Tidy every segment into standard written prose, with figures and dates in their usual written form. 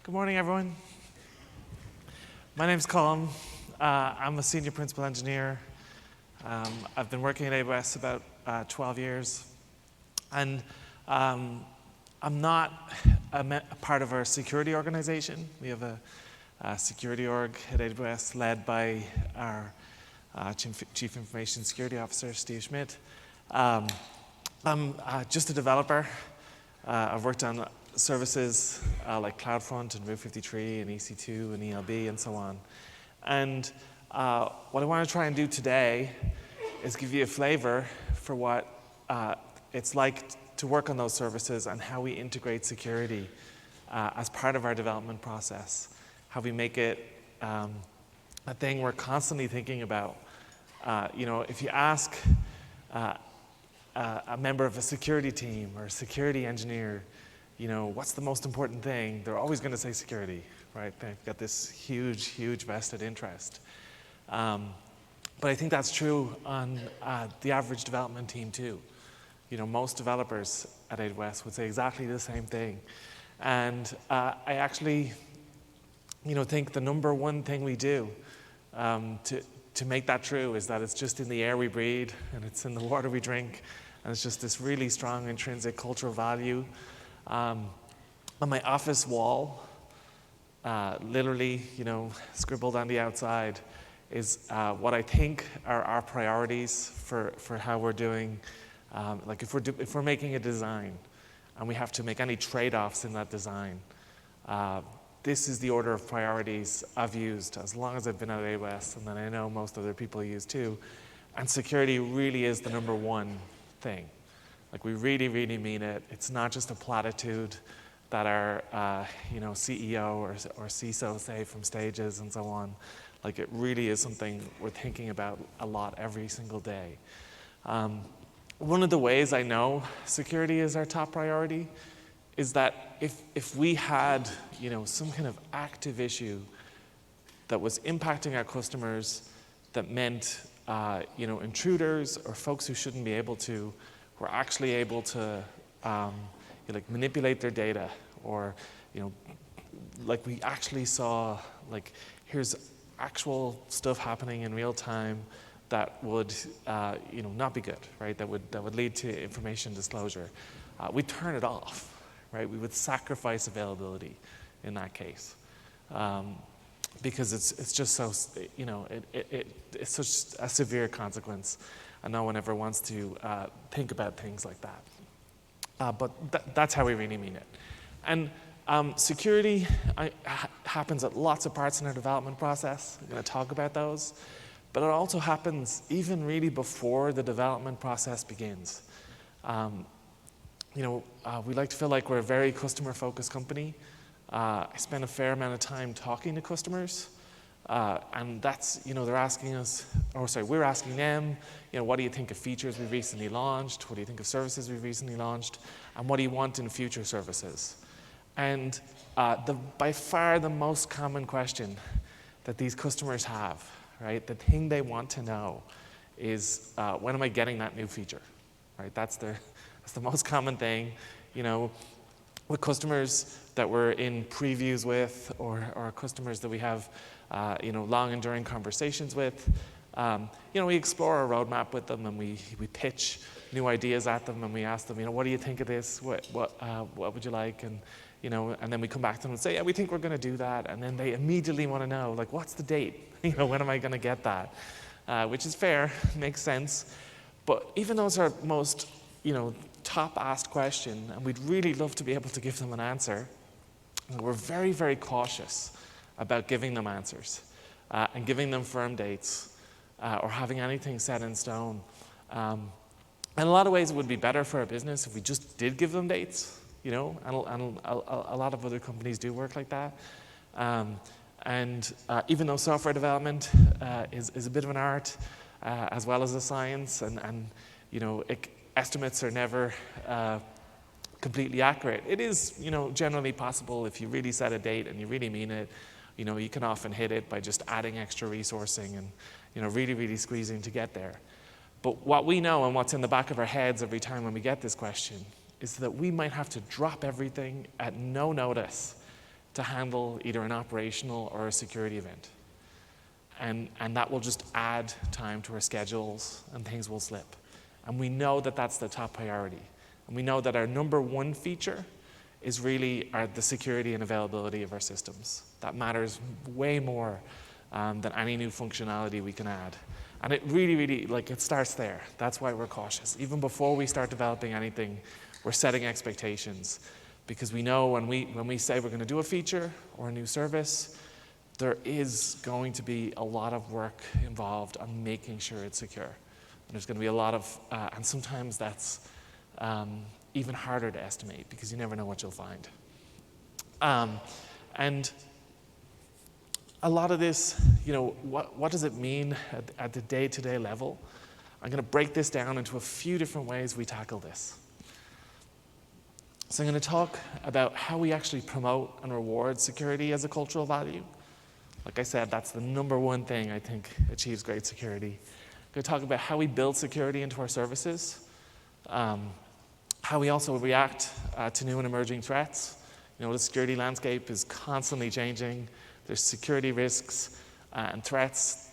Good morning, everyone. My name's Colm. I'm a senior principal engineer. I've been working at AWS about 12 years. And I'm not a part of our security organization. We have a security org at AWS led by our Chief Information Security Officer, Steve Schmidt. I'm just a developer. I've worked on services like CloudFront and Route 53 and EC2 and ELB and so on. And what I want to try and do today is give you a flavor for what it's like to work on those services and how we integrate security as part of our development process, how we make it a thing we're constantly thinking about. If you ask a member of a security team or a security engineer, what's the most important thing? They're always going to say security, right? They've got this huge, huge vested interest. But I think that's true on the average development team too. Most developers at AWS would say exactly the same thing. And I actually, think the number one thing we do to make that true is that it's just in the air we breathe and it's in the water we drink. And it's just this really strong intrinsic cultural value. On my office wall, literally, scribbled on the outside, is what I think are our priorities for how we're doing. Like if we're making a design and we have to make any trade-offs in that design, this is the order of priorities I've used as long as I've been at AWS, and then I know most other people use too. And security really is the number one thing. Like we really, really mean it. It's not just a platitude that our CEO or CISO say from stages and so on. Like it really is something we're thinking about a lot every single day. One of the ways I know security is our top priority is that if we had some kind of active issue that was impacting our customers that meant intruders or folks who shouldn't be able to were actually able to manipulate their data, or like we actually saw here's actual stuff happening in real time that would not be good, right? That would lead to information disclosure. We'd turn it off, right? We would sacrifice availability in that case. Because it's just so, it's such a severe consequence, and no one ever wants to think about things like that. But that's how we really mean it. And security happens at lots of parts in our development process. I'm going to talk about those. But it also happens even really before the development process begins. We like to feel like we're a very customer-focused company. I spend a fair amount of time talking to customers, and that's, they're asking us, we're asking them, what do you think of features we've recently launched? What do you think of services we've recently launched? And what do you want in future services? And by far the most common question that these customers have, right, the thing they want to know is, when am I getting that new feature? Right, that's the most common thing, with customers that we're in previews with, or customers that we have, long enduring conversations with. We explore our roadmap with them, and we pitch new ideas at them, and we ask them, what do you think of this? What would you like? And and then we come back to them and say, yeah, we think we're going to do that. And then they immediately want to know, what's the date? When am I going to get that? Which is fair, makes sense. But even those are most, top asked question, and we'd really love to be able to give them an answer. And we're very, very cautious about giving them answers and giving them firm dates or having anything set in stone. In a lot of ways, it would be better for our business if we just did give them dates, and a lot of other companies do work like that. Even though software development is a bit of an art as well as a science, and estimates are never completely accurate. It is, generally possible if you really set a date and you really mean it. You can often hit it by just adding extra resourcing and, really, really squeezing to get there. But what we know and what's in the back of our heads every time when we get this question is that we might have to drop everything at no notice to handle either an operational or a security event. And that will just add time to our schedules, and things will slip. And we know that that's the top priority. And we know that our number one feature is really the security and availability of our systems. That matters way more than any new functionality we can add. And it really, really, like, it starts there. That's why we're cautious. Even before we start developing anything, we're setting expectations. Because we know when we say we're going to do a feature or a new service, there is going to be a lot of work involved on making sure it's secure. And there's going to be a lot of, and sometimes that's even harder to estimate because you never know what you'll find. And a lot of this, what does it mean at the day-to-day level? I'm going to break this down into a few different ways we tackle this. So I'm going to talk about how we actually promote and reward security as a cultural value. Like I said, that's the number one thing I think achieves great security. I'm going to talk about how we build security into our services, how we also react to new and emerging threats. The security landscape is constantly changing. There's security risks and threats,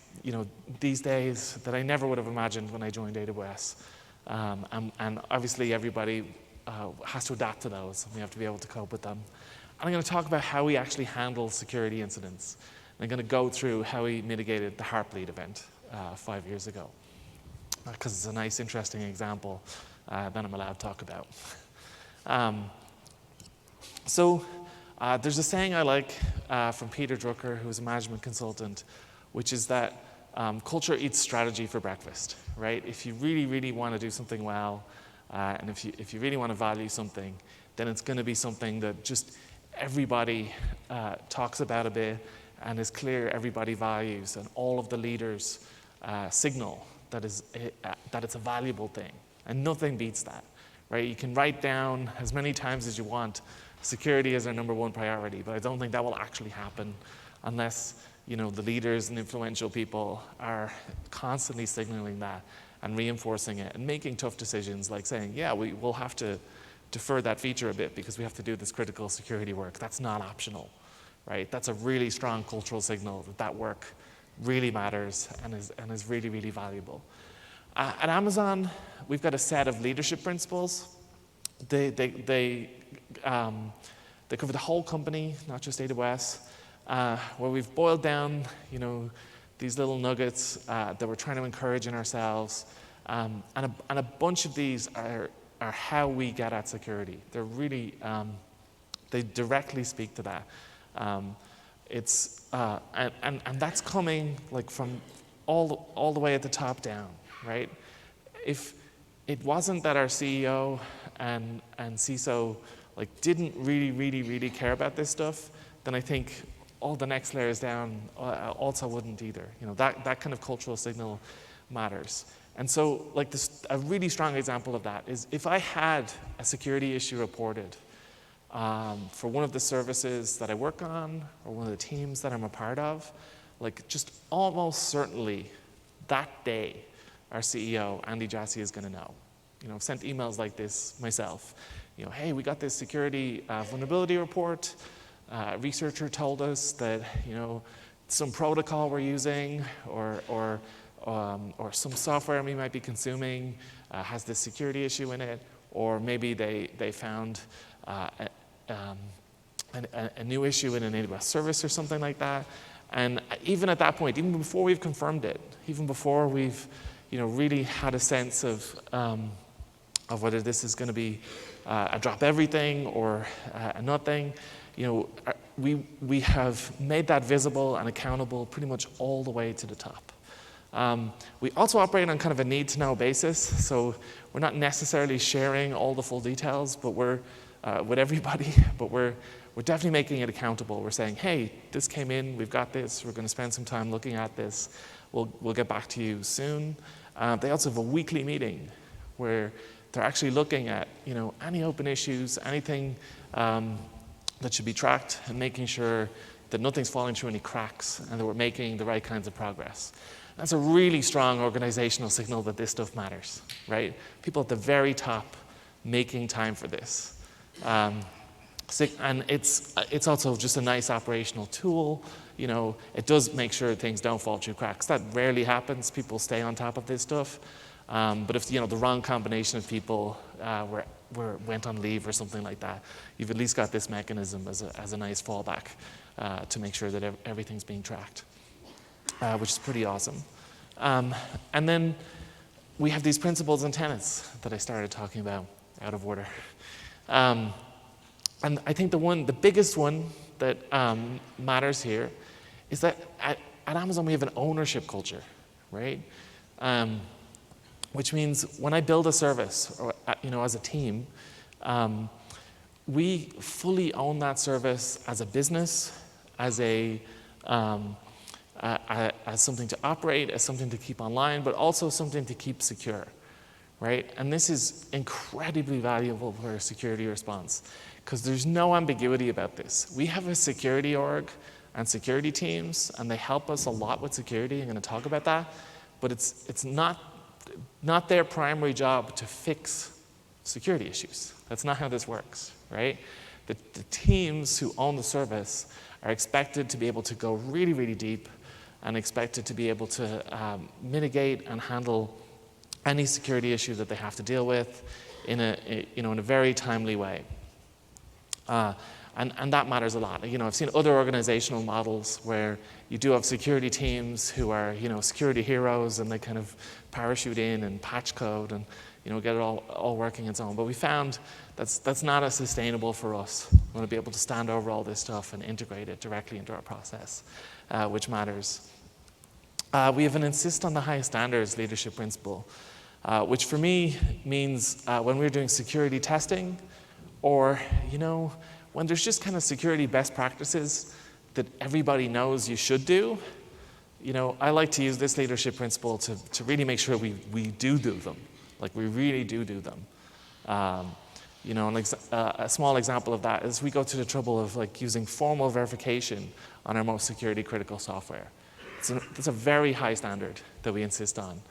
these days that I never would have imagined when I joined AWS. And obviously everybody has to adapt to those, and we have to be able to cope with them. And I'm going to talk about how we actually handle security incidents. And I'm going to go through how we mitigated the Heartbleed event 5 years ago, because it's a nice, interesting example that I'm allowed to talk about. There's a saying I like from Peter Drucker, who's a management consultant, which is that culture eats strategy for breakfast, right? If you really, really want to do something well, and if you really want to value something, then it's going to be something that just everybody talks about a bit and is clear everybody values, and all of the leaders signal that it's a valuable thing. And nothing beats that, right? You can write down as many times as you want, security is our number one priority, but I don't think that will actually happen unless the leaders and influential people are constantly signaling that and reinforcing it and making tough decisions, like saying, yeah, we will have to defer that feature a bit because we have to do this critical security work. That's not optional, right? That's a really strong cultural signal that work really matters and is really, really valuable. At Amazon, we've got a set of leadership principles. They cover the whole company, not just AWS, where we've boiled down, these little nuggets that we're trying to encourage in ourselves, and a bunch of these are how we get at security. They're really, they directly speak to that. And that's coming like from all the way at the top down, right? If it wasn't that our CEO and CISO didn't really care about this stuff, then I think all the next layers down also wouldn't either. That kind of cultural signal matters. And so a really strong example of that is if I had a security issue reported for one of the services that I work on or one of the teams that I'm a part of, just almost certainly that day, our CEO, Andy Jassy, is going to know. I've sent emails like this myself. Hey, we got this security vulnerability report. A researcher told us that some protocol we're using or some software we might be consuming has this security issue in it, or maybe they found a new issue in an AWS service or something like that. And even at that point, even before we've confirmed it, even before we've really had a sense of whether this is going to be a drop everything or a nothing, we have made that visible and accountable pretty much all the way to the top. We also operate on kind of a need-to-know basis, so we're not necessarily sharing all the full details, but we're with everybody, but we're definitely making it accountable. We're saying, hey, this came in, we've got this, we're going to spend some time looking at this, we'll get back to you soon. They also have a weekly meeting where they're actually looking at any open issues, anything that should be tracked, and making sure that nothing's falling through any cracks and that we're making the right kinds of progress. That's a really strong organizational signal that this stuff matters, right? People at the very top making time for this. And it's also just a nice operational tool. It does make sure things don't fall through cracks. That rarely happens. People stay on top of this stuff. But if the wrong combination of people went on leave or something like that, you've at least got this mechanism as a nice fallback to make sure that everything's being tracked, which is pretty awesome. And then we have these principles and tenets that I started talking about out of order. And I think the biggest one that matters here is that at Amazon we have an ownership culture, right? Which means when I build a service, or as a team, we fully own that service as a business, as something to operate, as something to keep online, but also something to keep secure, right? And this is incredibly valuable for a security response, because there's no ambiguity about this. We have a security org and security teams, and they help us a lot with security. I'm going to talk about that, but it's not their primary job to fix security issues. That's not how this works, right? The teams who own the service are expected to be able to go really, really deep, and expected to be able to mitigate and handle any security issue that they have to deal with in a very timely way. And that matters a lot. I've seen other organizational models where you do have security teams who are, security heroes, and they kind of parachute in and patch code and, get it all working and so on. But we found that's not as sustainable for us. We want to be able to stand over all this stuff and integrate it directly into our process, which matters. We have an insist on the highest standards leadership principle, which for me means when we're doing security testing, or, when there's just kind of security best practices that everybody knows you should do, I like to use this leadership principle to really make sure we do them. Like, we really do them. A small example of that is we go to the trouble of using formal verification on our most security critical software. It's a very high standard that we insist on.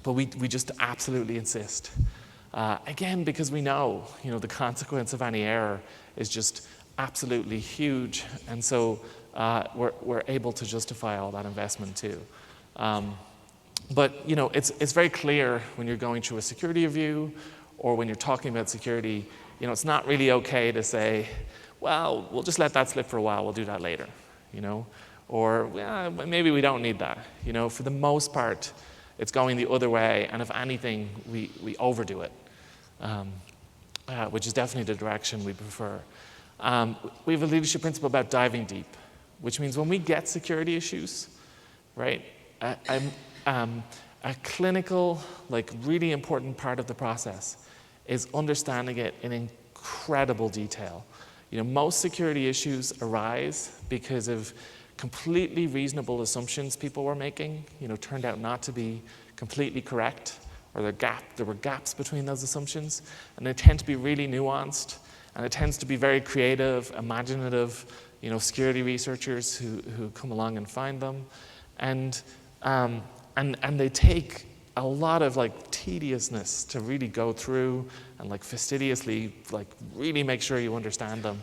But we just absolutely insist. Again, because we know, the consequence of any error is just absolutely huge, and so we're able to justify all that investment too. But it's very clear when you're going through a security review, or when you're talking about security, it's not really okay to say, well, we'll just let that slip for a while, we'll do that later, or maybe we don't need that. For the most part, it's going the other way, and if anything, we overdo it. Which is definitely the direction we prefer. We have a leadership principle about diving deep, which means when we get security issues, right, a clinical, really important part of the process is understanding it in incredible detail. Most security issues arise because of completely reasonable assumptions people were making, turned out not to be completely correct, or there were gaps between those assumptions, and they tend to be really nuanced, and it tends to be very creative, imaginative, security researchers who come along and find them, and they take a lot of tediousness to really go through and fastidiously really make sure you understand them,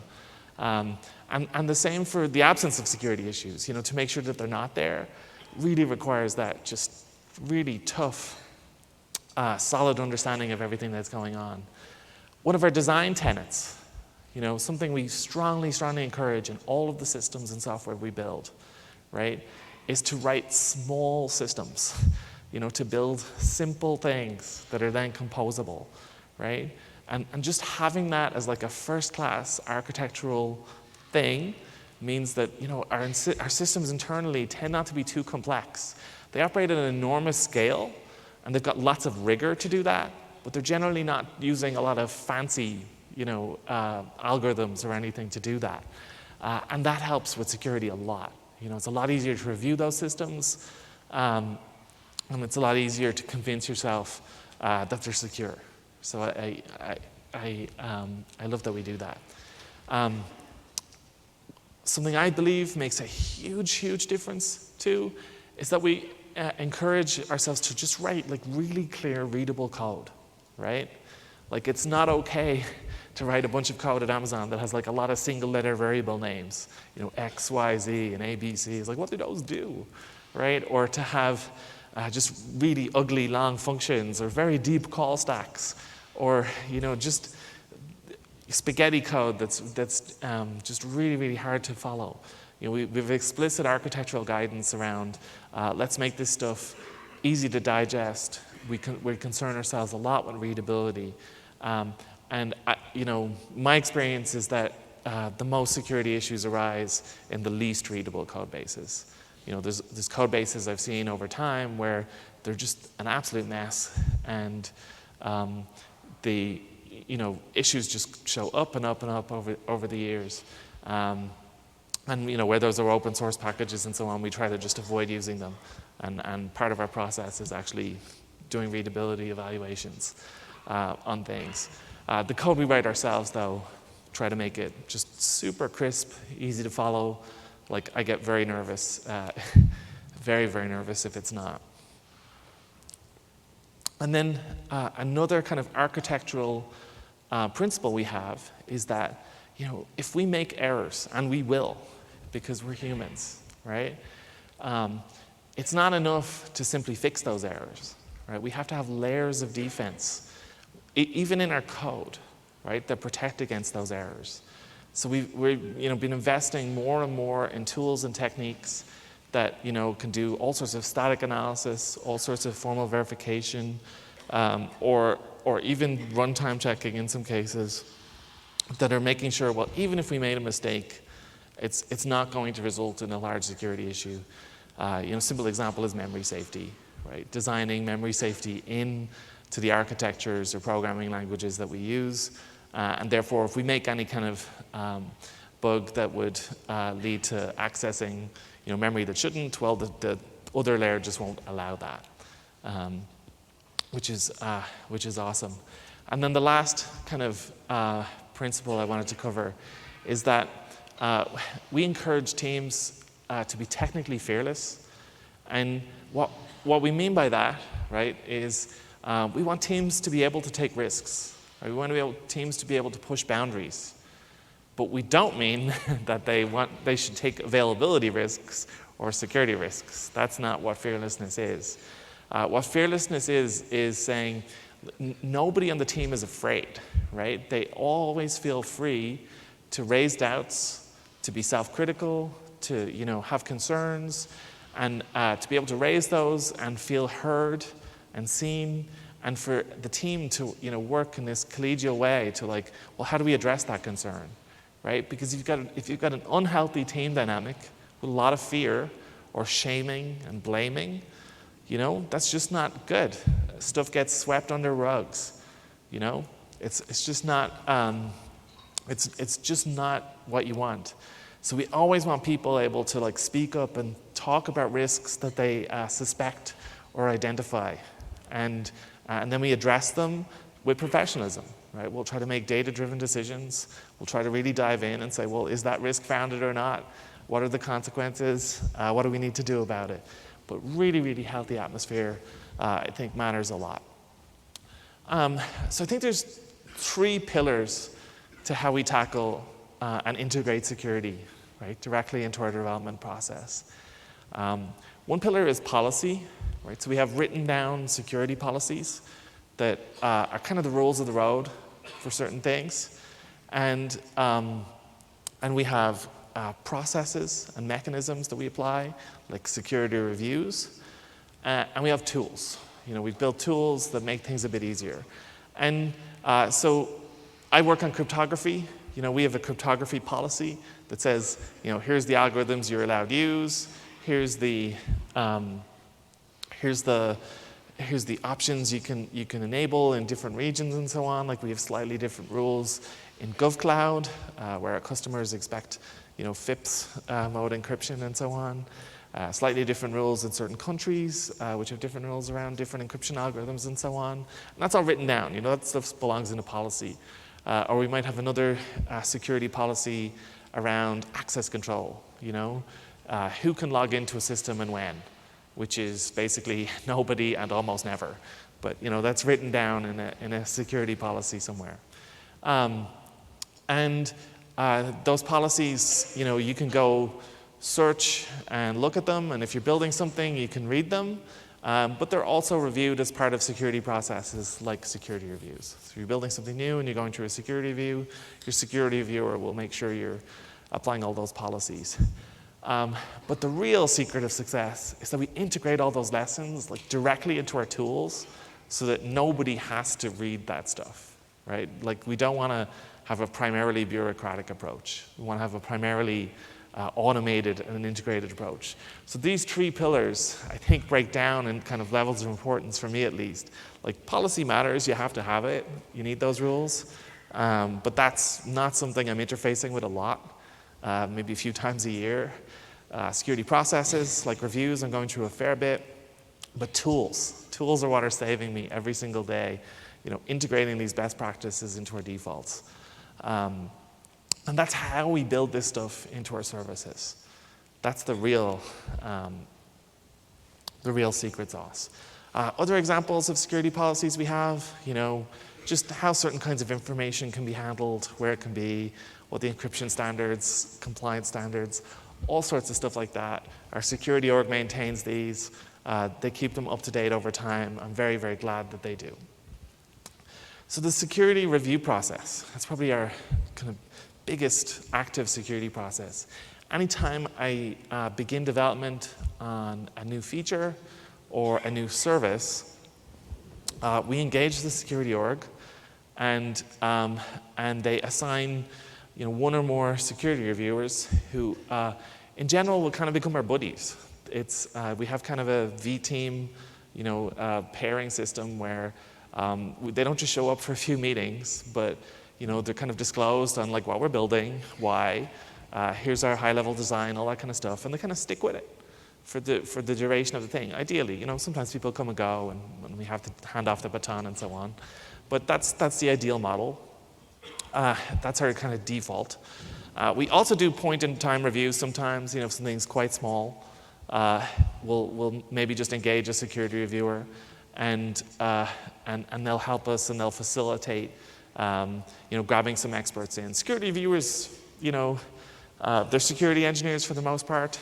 and the same for the absence of security issues. To make sure that they're not there really requires that just really tough, solid understanding of everything that's going on. One of our design tenets, something we strongly encourage in all of the systems and software we build, right, is to write small systems, to build simple things that are then composable, right? And just having that as a first-class architectural thing means that, our systems internally tend not to be too complex. They operate at an enormous scale, and they've got lots of rigor to do that, but they're generally not using a lot of fancy, algorithms or anything to do that. And that helps with security a lot. It's a lot easier to review those systems, and it's a lot easier to convince yourself that they're secure. So I love that we do that. Something I believe makes a huge difference too is that we encourage ourselves to just write really clear, readable code, right? It's not okay to write a bunch of code at Amazon that has like a lot of single-letter variable names, X, Y, Z, and A, B, C. It's like, what do those do, right? Or to have just really ugly long functions or very deep call stacks, or just spaghetti code that's just really, really hard to follow. We have explicit architectural guidance around let's make this stuff easy to digest. We concern ourselves a lot with readability. And my experience is that the most security issues arise in the least readable code bases. There's code bases I've seen over time where they're just an absolute mess, and the issues just show up and up and up over the years. And where those are open source packages and so on, we try to just avoid using them. And part of our process is actually doing readability evaluations on things. The code we write ourselves, though, try to make it just super crisp, easy to follow. Like, I get very nervous, very, very nervous if it's not. And then another kind of architectural principle we have is that, if we make errors, and we will, because we're humans, right? It's not enough to simply fix those errors, right? We have to have layers of defense, even in our code, right, that protect against those errors. So we've been investing more and more in tools and techniques that can do all sorts of static analysis, all sorts of formal verification, or even runtime checking in some cases, that are making sure, well, even if we made a mistake, it's not going to result in a large security issue. A simple example is memory safety, right? Designing memory safety into the architectures or programming languages that we use. And therefore, if we make any kind of bug that would lead to accessing memory that shouldn't, well, the other layer just won't allow that, which is awesome. And then the last kind of principle I wanted to cover is that we encourage teams to be technically fearless. And what we mean by that, right, is we want teams to be able to take risks. Right? We want teams to be able to push boundaries. But we don't mean that they should take availability risks or security risks. That's not what fearlessness is. What fearlessness is saying nobody on the team is afraid, right? They always feel free to raise doubts, to be self-critical, to have concerns, and to be able to raise those and feel heard and seen, and for the team to work in this collegial way to well, how do we address that concern, right? Because if you've got an unhealthy team dynamic with a lot of fear or shaming and blaming, that's just not good. Stuff gets swept under rugs, It's just not. It's just not what you want. So we always want people able to speak up and talk about risks that they suspect or identify, and then we address them with professionalism, right? We'll try to make data-driven decisions. We'll try to really dive in and say, well, is that risk founded or not? What are the consequences? What do we need to do about it? But really, really healthy atmosphere, I think, matters a lot. So I think there's 3 pillars to how we tackle and integrate security, right, directly into our development process. One pillar is policy, right? So we have written down security policies that are kind of the rules of the road for certain things, and we have processes and mechanisms that we apply, like security reviews, and we have tools. We've built tools that make things a bit easier, and so I work on cryptography. We have a cryptography policy that says, here's the algorithms you're allowed to use. Here's the options you can enable in different regions and so on. Like, we have slightly different rules in GovCloud, where our customers expect, FIPS mode encryption and so on. Slightly different rules in certain countries, which have different rules around different encryption algorithms and so on. And that's all written down. That stuff belongs in a policy. Or we might have another security policy around access control. Who can log into a system and when, which is basically nobody and almost never. But that's written down in a security policy somewhere. And those policies, you can go search and look at them, and if you're building something, you can read them. But they're also reviewed as part of security processes like security reviews. So if you're building something new and you're going through a security review, your security reviewer will make sure you're applying all those policies. But the real secret of success is that we integrate all those lessons directly into our tools so that nobody has to read that stuff, right? We don't want to have a primarily bureaucratic approach. We want to have a primarily automated and integrated approach. So these 3 pillars, I think, break down in kind of levels of importance for me at least. Policy matters, you have to have it, you need those rules, but that's not something I'm interfacing with a lot, maybe a few times a year. Security processes, like reviews, I'm going through a fair bit, but tools are what are saving me every single day, integrating these best practices into our defaults. And that's how we build this stuff into our services. That's the real secret sauce. Other examples of security policies we have, just how certain kinds of information can be handled, where it can be, what the encryption standards, compliance standards, all sorts of stuff like that. Our security org maintains these. They keep them up to date over time. I'm very, very glad that they do. So the security review process, that's probably our kind of biggest active security process. Anytime I begin development on a new feature or a new service, we engage the security org, and they assign one or more security reviewers who, in general, will kind of become our buddies. We have kind of a V-team, pairing system where they don't just show up for a few meetings, but they're kind of disclosed on what we're building, why, here's our high-level design, all that kind of stuff, and they kind of stick with it for the duration of the thing. Ideally, sometimes people come and go, and we have to hand off the baton and so on, but that's the ideal model. That's our kind of default. We also do point-in-time reviews sometimes. If something's quite small, we'll maybe just engage a security reviewer, and they'll help us and they'll facilitate grabbing some experts in. Security reviewers, they're security engineers for the most part.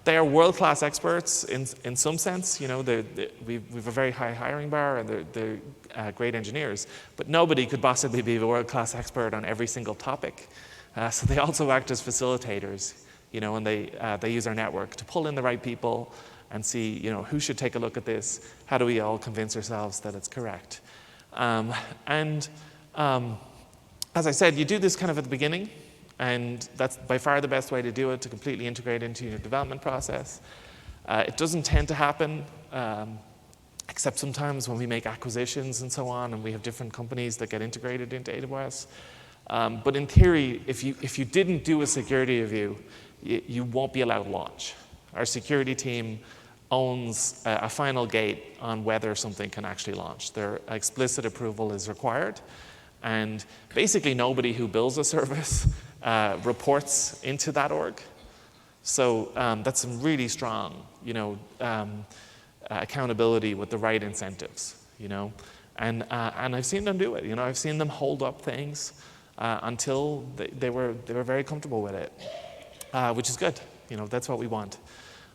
They are world-class experts in some sense. We've a very high hiring bar, and they're great engineers. But nobody could possibly be a world-class expert on every single topic. So they also act as facilitators, and they use our network to pull in the right people and see, who should take a look at this. How do we all convince ourselves that it's correct? As I said, you do this kind of at the beginning, and that's by far the best way to do it, to completely integrate into your development process. It doesn't tend to happen, except sometimes when we make acquisitions and so on, and we have different companies that get integrated into AWS. But in theory, if you didn't do a security review, you won't be allowed to launch. Our security team owns a final gate on whether something can actually launch. Their explicit approval is required, and basically nobody who builds a service reports into that org. So that's some really strong, accountability with the right incentives, and I've seen them do it. I've seen them hold up things until they were very comfortable with it, which is good. That's what we want.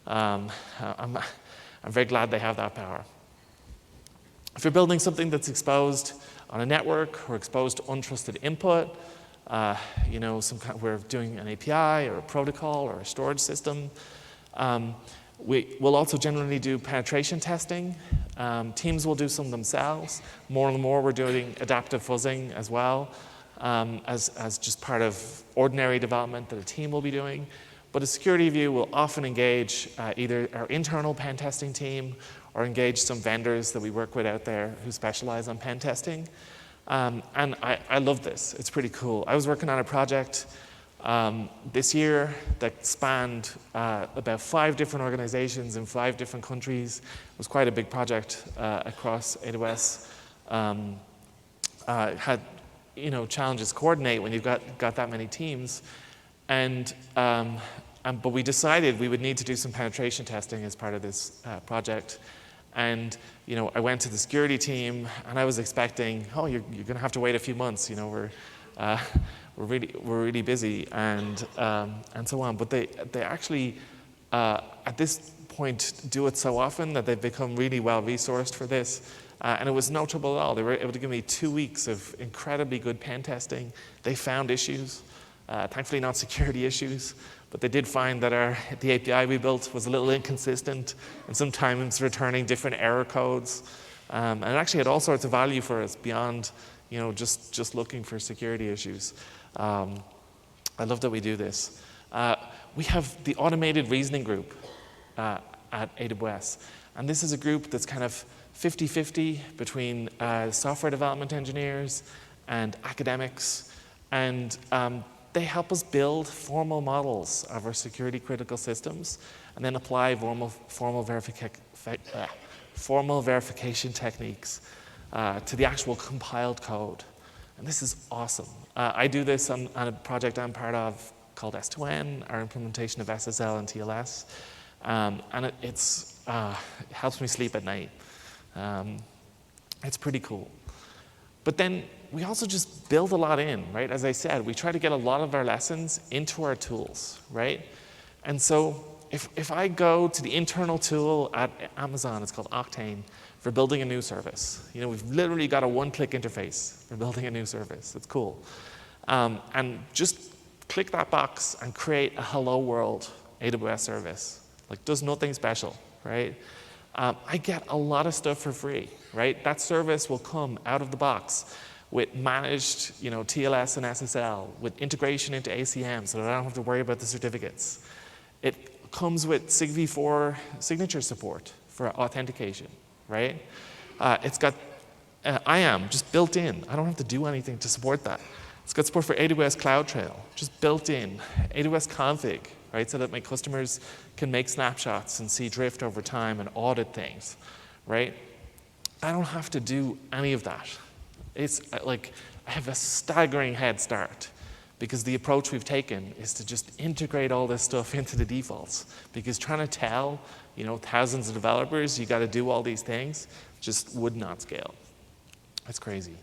I'm very glad they have that power. If you're building something that's exposed on a network or exposed to untrusted input, we're doing an API or a protocol or a storage system. We'll also generally do penetration testing. Teams will do some themselves. More and more, we're doing adaptive fuzzing as well, as just part of ordinary development that a team will be doing. But a security review will often engage either our internal pen testing team or engage some vendors that we work with out there who specialize on pen testing. And I love this. It's pretty cool. I was working on a project this year that spanned about 5 different organizations in 5 different countries. It was quite a big project across AWS. Had challenges to coordinate when you've got that many teams. But we decided we would need to do some penetration testing as part of this project. And I went to the security team, and I was expecting, oh, you're going to have to wait a few months. We're really busy, and so on. But they actually at this point do it so often that they've become really well resourced for this. And it was no trouble at all. They were able to give me 2 weeks of incredibly good pen testing. They found issues, thankfully not security issues, but they did find that the API we built was a little inconsistent and sometimes returning different error codes. And it actually had all sorts of value for us beyond just looking for security issues. I love that we do this. We have the automated reasoning group at AWS. And this is a group that's kind of 50-50 between software development engineers and academics. And they help us build formal models of our security critical systems and then apply formal verification techniques to the actual compiled code. And this is awesome. I do this on a project I'm part of called S2N, our implementation of SSL and TLS. And it helps me sleep at night. It's pretty cool. But then we also just build a lot in, right? As I said, we try to get a lot of our lessons into our tools, right? And so if I go to the internal tool at Amazon, it's called Octane, for building a new service. We've literally got a one-click interface for building a new service. It's cool. And just click that box and create a hello world AWS service. Does nothing special, right? I get a lot of stuff for free, right? That service will come out of the box with managed, TLS and SSL, with integration into ACM so that I don't have to worry about the certificates. It comes with SigV4 signature support for authentication, right? It's got IAM just built in. I don't have to do anything to support that. It's got support for AWS CloudTrail, just built in. AWS config, right, so that my customers can make snapshots and see drift over time and audit things, right? I don't have to do any of that. It's I have a staggering head start because the approach we've taken is to just integrate all this stuff into the defaults, because trying to tell, thousands of developers you got to do all these things just would not scale. It's crazy.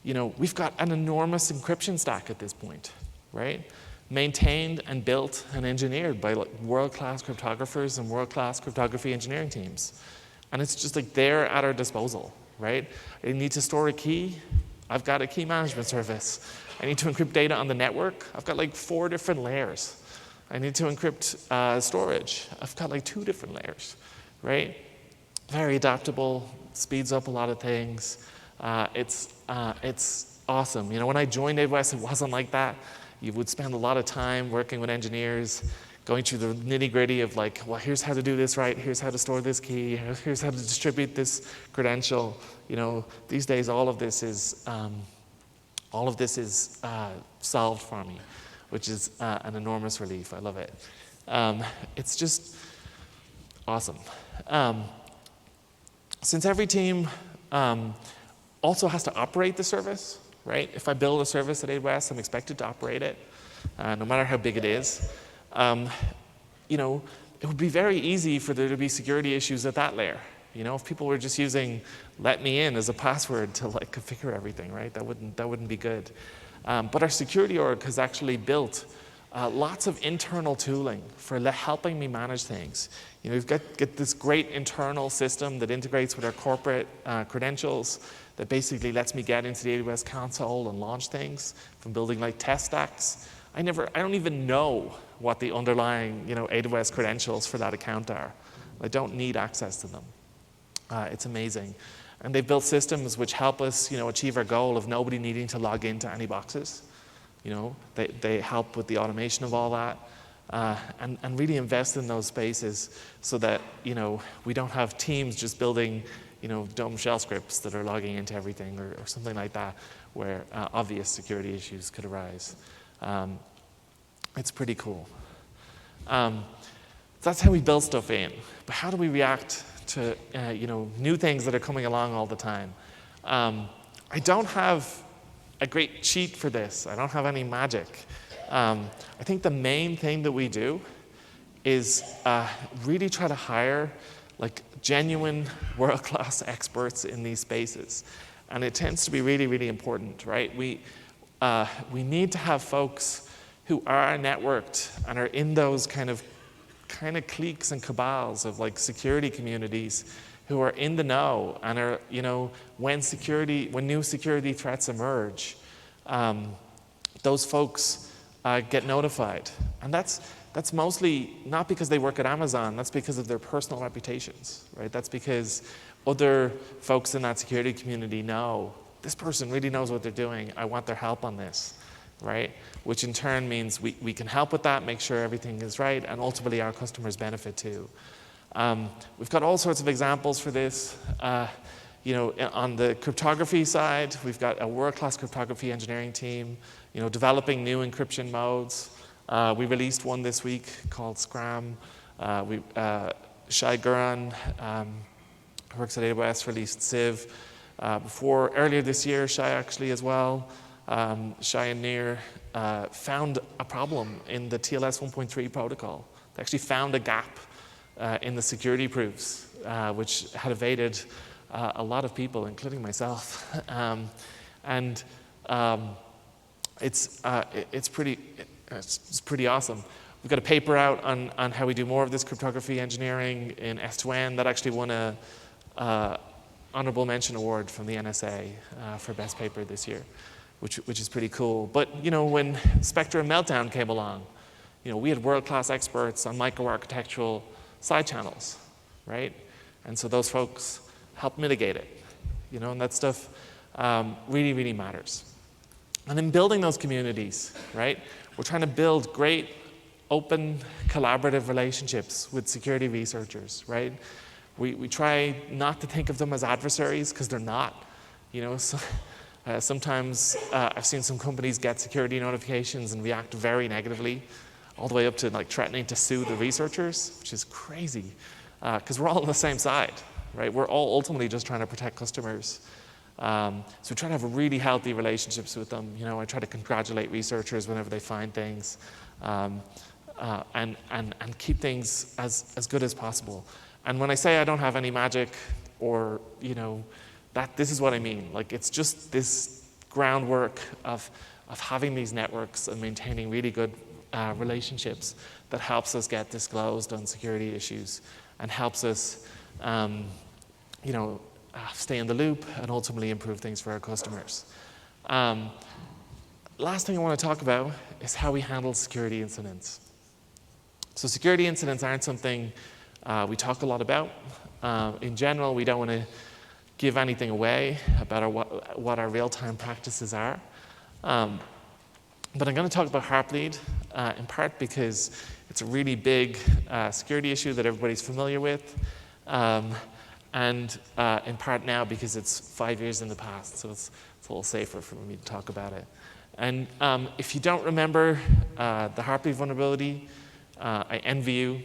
We've got an enormous encryption stack at this point, right? Maintained and built and engineered by world-class cryptographers and world-class cryptography engineering teams. And it's just there at our disposal, right? I need to store a key. I've got a key management service. I need to encrypt data on the network. I've got 4 different layers. I need to encrypt storage. I've got 2 different layers, right? Very adaptable, speeds up a lot of things. It's awesome. When I joined AWS, it wasn't like that. You would spend a lot of time working with engineers, going through the nitty-gritty of well, here's how to do this right, here's how to store this key, here's how to distribute this credential. These days all of this is solved for me, which is an enormous relief. I love it. It's just awesome. Since every team also has to operate the service, right? If I build a service at AWS, I'm expected to operate it, no matter how big it is. It would be very easy for there to be security issues at that layer. If people were just using "let me in" as a password to configure everything, right? That wouldn't be good. But our security org has actually built lots of internal tooling for helping me manage things. We've got this great internal system that integrates with our corporate credentials that basically lets me get into the AWS console and launch things, from building test stacks. I don't even know what the underlying AWS credentials for that account are. I don't need access to them. It's amazing. And they've built systems which help us achieve our goal of nobody needing to log into any boxes. They help with the automation of all that, and really invest in those spaces so that we don't have teams just building dumb shell scripts that are logging into everything or something like that, where obvious security issues could arise. It's pretty cool. That's how we build stuff in. But how do we react to new things that are coming along all the time? I don't have a great cheat for this. I don't have any magic. I think the main thing that we do is really try to hire like genuine world-class experts in these spaces. And it tends to be really, really important, right? We need to have folks who are networked and are in those kind of cliques and cabals of like security communities who are in the know and are, you know, when new security threats emerge, those folks get notified. And that's mostly not because they work at Amazon, that's because of their personal reputations, right? That's because other folks in that security community know, this person really knows what they're doing, I want their help on this, right? Which in turn means we can help with that, make sure everything is right, and ultimately our customers benefit too. We've got all sorts of examples for this. You know, on the cryptography side, we've got a world-class cryptography engineering team, you know, developing new encryption modes. We released one this week called Scram. Shai Guran, who works at AWS, released Civ. Earlier this year, Shai actually as well, Shai and Nir found a problem in the TLS 1.3 protocol. They actually found a gap in the security proofs, which had evaded a lot of people, including myself. It's pretty awesome. We've got a paper out on how we do more of this cryptography engineering in S2N that actually won a honorable mention award from the NSA for best paper this year, which is pretty cool. But you know, when Spectre and Meltdown came along, you know, we had world-class experts on microarchitectural side channels, right? And so those folks helped mitigate it, you know, and that stuff really, really matters. And in building those communities, right, we're trying to build great, open, collaborative relationships with security researchers, right? We try not to think of them as adversaries, because they're not. You know, so, sometimes I've seen some companies get security notifications and react very negatively, all the way up to like threatening to sue the researchers, which is crazy, because we're all on the same side, right? We're all ultimately just trying to protect customers. So we try to have really healthy relationships with them. You know, I try to congratulate researchers whenever they find things, and keep things as good as possible. And when I say I don't have any magic, or you know, this is what I mean. Like, it's just this groundwork of having these networks and maintaining really good relationships that helps us get disclosed on security issues and helps us, you know, stay in the loop and ultimately improve things for our customers. Last thing I want to talk about is how we handle security incidents. So security incidents aren't something we talk a lot about. In general, we don't want to give anything away about what our real-time practices are. But I'm going to talk about Heartbleed, in part because it's a really big security issue that everybody's familiar with, and in part now because it's 5 years in the past, so it's a little safer for me to talk about it. And if you don't remember the Heartbleed vulnerability, I envy you.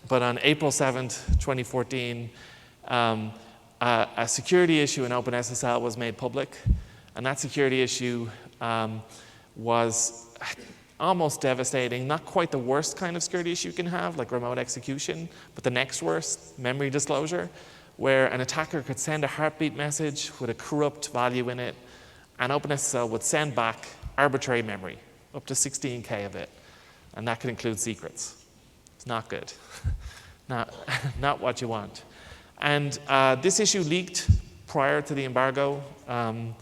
But on April 7th, 2014, a security issue in OpenSSL was made public, and that security issue was almost devastating. Not quite the worst kind of security issue you can have, like remote execution, but the next worst, memory disclosure, where an attacker could send a heartbeat message with a corrupt value in it, and OpenSSL would send back arbitrary memory, up to 16K of it, and that could include secrets. It's not good. not what you want. And this issue leaked prior to the embargo, and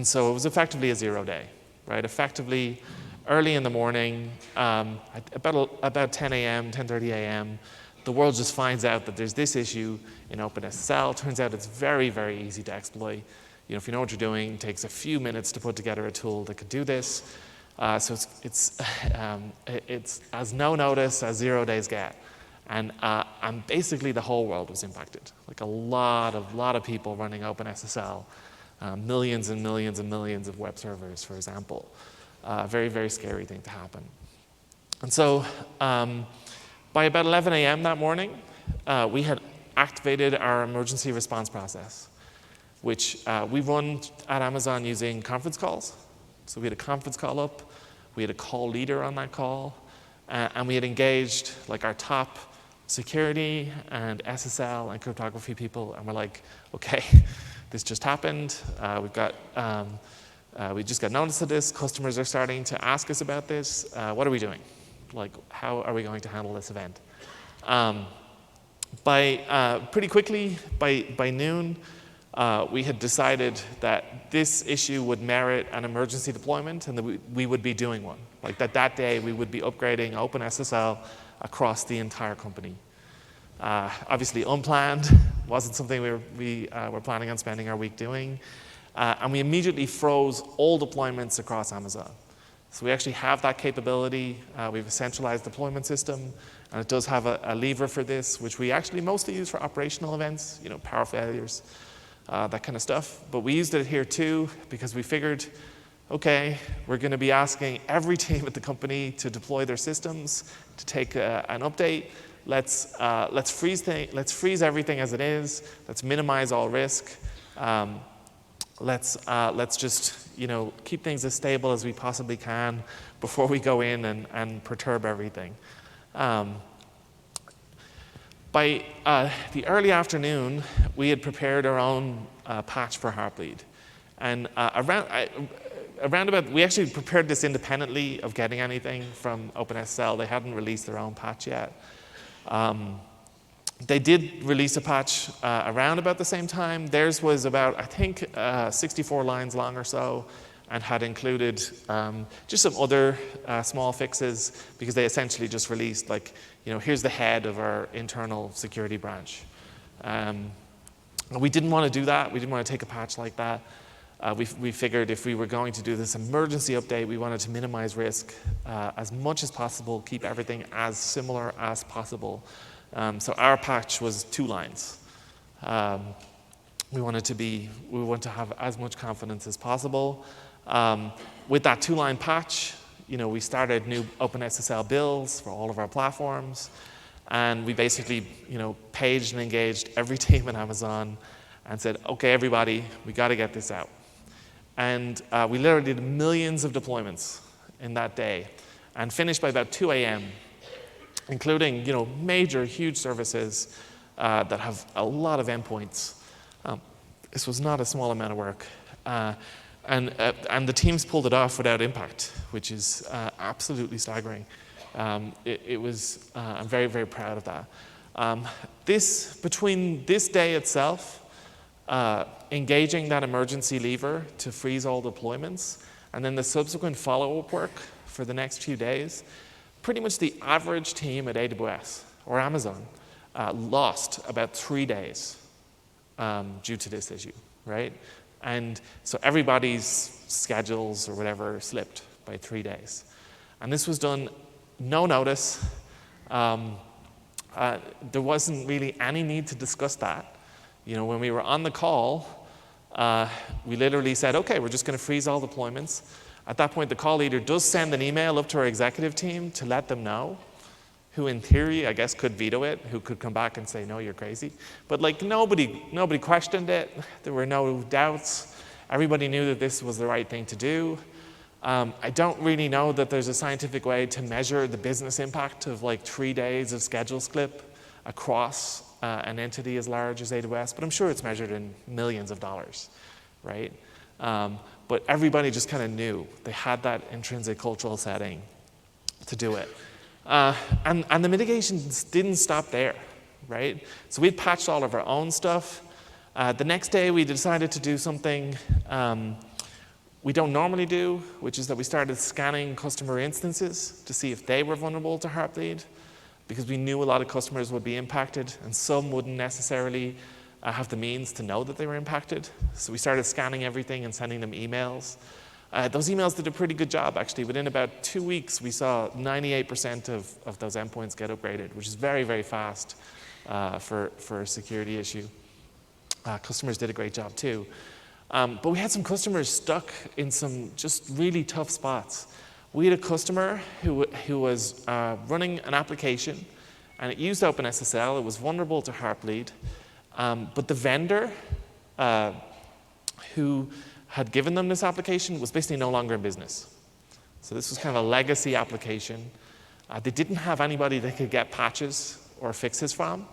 so it was effectively a 0 day, right? Effectively, early in the morning, about 10 a.m., 10:30 a.m., the world just finds out that there's this issue in OpenSSL. Turns out it's very, very easy to exploit. You know, if you know what you're doing, it takes a few minutes to put together a tool that could do this. So it's as no notice as 0 days get. And basically the whole world was impacted. Like a lot of people running OpenSSL, millions and millions and millions of web servers, for example. Very, very scary thing to happen. And so by about 11 a.m. that morning, we had activated our emergency response process, which we run at Amazon using conference calls. So we had a conference call up. We had a call leader on that call. And we had engaged like our top security and SSL and cryptography people, and we're like, okay, this just happened. We just got notice of this. Customers are starting to ask us about this. What are we doing? Like, how are we going to handle this event? Pretty quickly, by noon, we had decided that this issue would merit an emergency deployment and that we would be doing one. Like that day, we would be upgrading OpenSSL across the entire company. Obviously unplanned, wasn't something we were planning on spending our week doing. And we immediately froze all deployments across Amazon. So we actually have that capability. We have a centralized deployment system, and it does have a lever for this, which we actually mostly use for operational events, power failures, that kind of stuff. But we used it here too because we figured, okay, we're going to be asking every team at the company to deploy their systems, to take an update. Let's freeze everything as it is. Let's minimize all risk. Let's just keep things as stable as we possibly can before we go in and perturb everything. By the early afternoon, we had prepared our own patch for Heartbleed, and we actually prepared this independently of getting anything from OpenSSL. They hadn't released their own patch yet. They did release a patch around about the same time. Theirs was about, I think, 64 lines long or so, and had included just some other small fixes, because they essentially just released, like, here's the head of our internal security branch. We didn't want to do that. We didn't want to take a patch like that. We figured if we were going to do this emergency update, we wanted to minimize risk as much as possible, keep everything as similar as possible. So our patch was 2 lines. We want to have as much confidence as possible. With that 2-line patch, we started new OpenSSL builds for all of our platforms, and we basically, paged and engaged every team at Amazon and said, okay, everybody, we got to get this out. And we literally did millions of deployments in that day, and finished by about 2 a.m., including major, huge services that have a lot of endpoints. This was not a small amount of work. And the teams pulled it off without impact, which is absolutely staggering. I'm very, very proud of that. Between this day itself, engaging that emergency lever to freeze all deployments, and then the subsequent follow-up work for the next few days, pretty much the average team at AWS or Amazon lost about 3 days due to this issue, right? And so everybody's schedules or whatever slipped by 3 days. And this was done no notice. There wasn't really any need to discuss that. When we were on the call, we literally said, okay, we're just going to freeze all deployments. At that point, the call leader does send an email up to our executive team to let them know, who in theory, I guess, could veto it, who could come back and say, no, you're crazy. But nobody questioned it. There were no doubts. Everybody knew that this was the right thing to do. I don't really know that there's a scientific way to measure the business impact of 3 days of schedule slip across an entity as large as AWS, but I'm sure it's measured in millions of dollars, right? But everybody just kind of knew. They had that intrinsic cultural setting to do it. And the mitigations didn't stop there, right? So we'd patched all of our own stuff. The next day, we decided to do something we don't normally do, which is that we started scanning customer instances to see if they were vulnerable to Heartbleed, because we knew a lot of customers would be impacted, and some wouldn't necessarily have the means to know that they were impacted. So we started scanning everything and sending them emails. Those emails did a pretty good job, actually. Within about 2 weeks, we saw 98% of those endpoints get upgraded, which is very, very fast for a security issue. Customers did a great job, too. But we had some customers stuck in some just really tough spots. We had a customer who was running an application, and it used OpenSSL. It was vulnerable to Heartbleed. But the vendor who had given them this application was basically no longer in business. So this was kind of a legacy application. They didn't have anybody they could get patches or fixes from.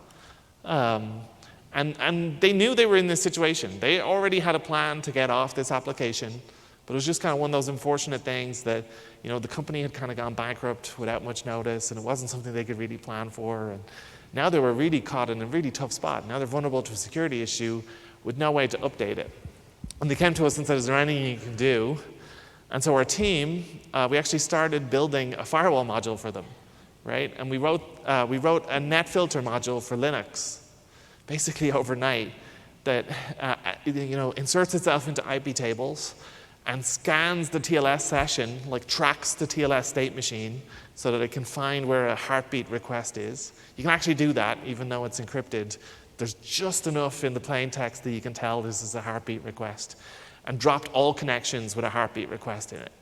And they knew they were in this situation. They already had a plan to get off this application, but it was just kind of one of those unfortunate things that, the company had kind of gone bankrupt without much notice, and it wasn't something they could really plan for. And now they were really caught in a really tough spot. Now they're vulnerable to a security issue with no way to update it. And they came to us and said, is there anything you can do? And so our team, we actually started building a firewall module for them, right? And we wrote a net filter module for Linux, basically overnight, that inserts itself into IP tables and scans the TLS session, like tracks the TLS state machine so that it can find where a heartbeat request is. You can actually do that even though it's encrypted. There's just enough in the plain text that you can tell this is a heartbeat request, and dropped all connections with a heartbeat request in it.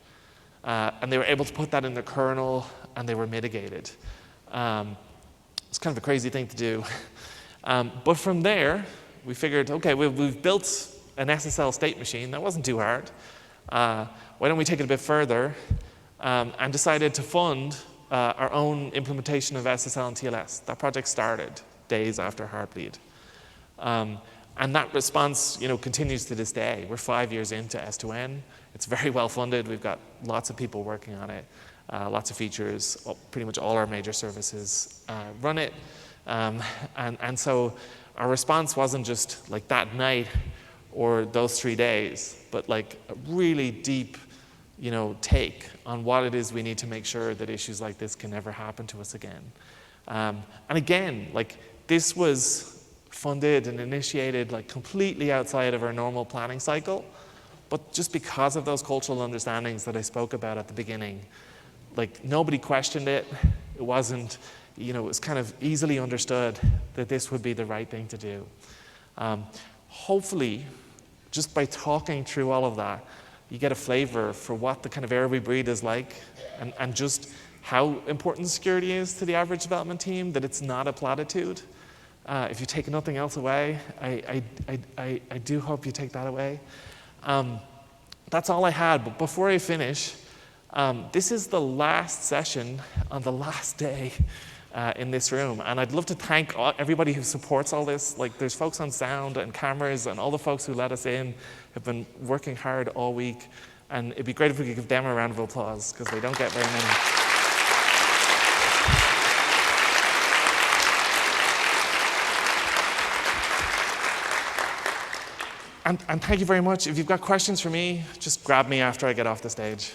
And they were able to put that in the kernel, and they were mitigated. It's kind of a crazy thing to do. But from there, we figured, okay, we've built an SSL state machine. That wasn't too hard. Why don't we take it a bit further, and decided to fund our own implementation of SSL and TLS. That project started days after Heartbleed. And that response continues to this day. We're 5 years into S2N. It's very well funded. We've got lots of people working on it, lots of features. Pretty much all our major services run it. And so our response wasn't just like that night or those 3 days, but like a really deep take on what it is we need to make sure that issues like this can never happen to us again. And again, like this was funded and initiated like completely outside of our normal planning cycle, but just because of those cultural understandings that I spoke about at the beginning, like nobody questioned it. It wasn't, it was kind of easily understood that this would be the right thing to do. Hopefully, just by talking through all of that, you get a flavor for what the kind of air we breathe is like, and just how important security is to the average development team, that it's not a platitude. If you take nothing else away, I do hope you take that away. That's all I had, but before I finish, this is the last session on the last day in this room, and I'd love to thank everybody who supports all this. Like, there's folks on sound and cameras, and all the folks who let us in have been working hard all week, and it'd be great if we could give them a round of applause, because they don't get very many. And thank you very much. If you've got questions for me, just grab me after I get off the stage.